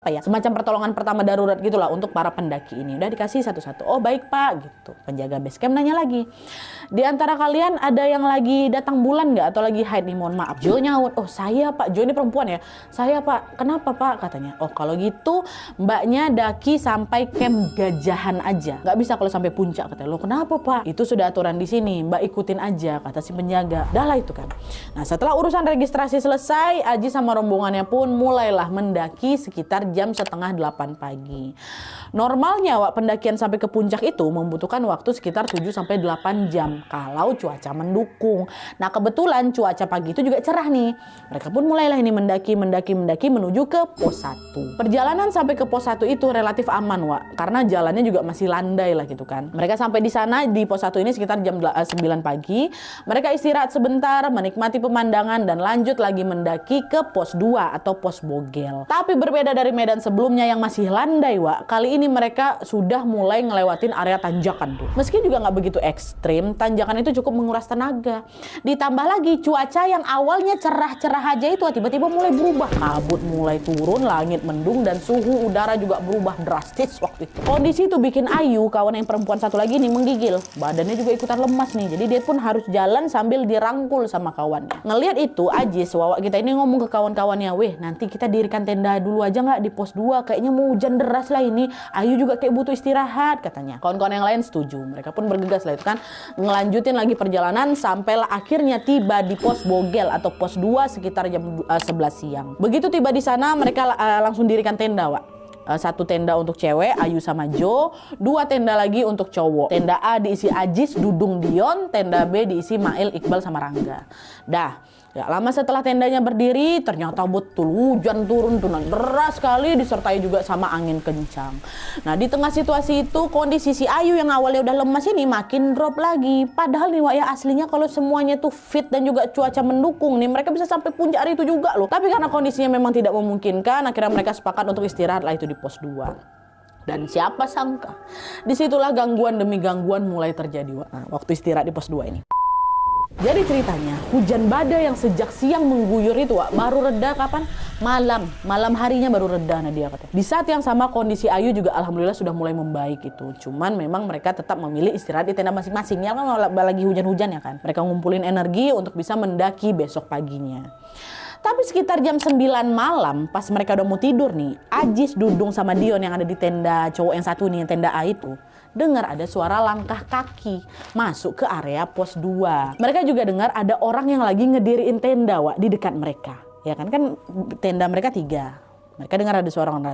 apa ya, semacam pertolongan pertama darurat gitulah untuk para pendaki ini. Udah dikasih satu-satu. Oh baik pak gitu. Penjaga base camp nanya lagi, di antara kalian ada yang lagi datang bulan nggak atau lagi haid nih, mohon maaf. Jo nyaut, oh saya pak. Jo ini perempuan ya. Saya pak. Kenapa pak katanya? Oh kalau gitu mbaknya daki sampai camp Gajahan aja, nggak bisa kalau sampai puncak katanya. Lo kenapa pak? Itu sudah aturan di sini, mbak ikutin aja kata si penjaga. Dah lah itu kan. Nah setelah urusan registrasi selesai, Aji sama rombongannya pun mulailah mendaki sekitar jam setengah 8 pagi. Normalnya pendakian sampai ke puncak itu membutuhkan waktu sekitar 7-8 jam kalau cuaca mendukung. Nah kebetulan cuaca pagi itu juga cerah nih. Mereka pun mulailah ini mendaki menuju ke pos 1. Perjalanan sampai ke pos 1 itu relatif aman karena jalannya juga masih landai lah gitu kan. Mereka sampai di sana di pos 1 ini sekitar jam 9 pagi. Mereka istirahat sebentar, menikmati pemandangan dan lanjut lagi mendaki ke pos 2 atau pos Bogel. Tapi berbeda dari medan sebelumnya yang masih landai kali ini mereka sudah mulai ngelewatin area tanjakan tuh. Meski juga nggak begitu ekstrim, tanjakan itu cukup menguras tenaga. Ditambah lagi cuaca yang awalnya cerah-cerah aja itu tiba-tiba mulai berubah. Kabut mulai turun, langit mendung dan suhu udara juga berubah drastis waktu itu. Kondisi itu bikin Ayu, kawan yang perempuan satu lagi nih, menggigil. Badannya juga ikutan lemas nih. Jadi dia pun harus jalan sambil dirangkul sama kawannya. Ngelihat itu, Ajis, Wawa kita ini ngomong ke kawan-kawannya, "Weh, nanti kita dirikan tenda dulu aja nggak di pos 2? Kayaknya mau hujan deras lah ini. Ayu juga kayak butuh istirahat," katanya. Kawan-kawan yang lain setuju. Mereka pun bergegas lah itu kan. Ngelanjutin lagi perjalanan sampailah akhirnya tiba di pos Bogel atau pos 2 sekitar jam 11 siang. Begitu tiba di sana, mereka langsung dirikan tenda, satu tenda untuk cewek, Ayu sama Jo, 2 tenda lagi untuk cowok. Tenda A diisi Ajis, Dudung, Dion, tenda B diisi Mail, Iqbal sama Rangga. Dah, gak lama setelah tendanya berdiri, ternyata betul hujan turun deras sekali disertai juga sama angin kencang. Nah, di tengah situasi itu kondisi si Ayu yang awalnya udah lemas ini makin drop lagi. Padahal nih aslinya kalau semuanya tuh fit dan juga cuaca mendukung nih, mereka bisa sampai puncak hari itu juga loh. Tapi karena kondisinya memang tidak memungkinkan, akhirnya mereka sepakat untuk istirahat lah itu di pos 2. Dan siapa sangka, disitulah gangguan demi gangguan mulai terjadi waktu istirahat di pos 2 ini. Jadi ceritanya, hujan badai yang sejak siang mengguyur itu baru reda kapan? Malam harinya baru reda Nadia katanya. Di saat yang sama kondisi Ayu juga alhamdulillah sudah mulai membaik gitu. Cuman memang mereka tetap memilih istirahat di tenda masing-masing. Ya kan lagi hujan-hujan ya kan. Mereka ngumpulin energi untuk bisa mendaki besok paginya. Tapi sekitar jam 9 malam pas mereka udah mau tidur nih, Ajis, Dudung sama Dion yang ada di tenda cowok yang satu nih, yang tenda A itu, dengar ada suara langkah kaki masuk ke area pos 2. Mereka juga dengar ada orang yang lagi ngediriin tenda di dekat mereka. Ya kan tenda mereka 3. Mereka dengar ada suara orang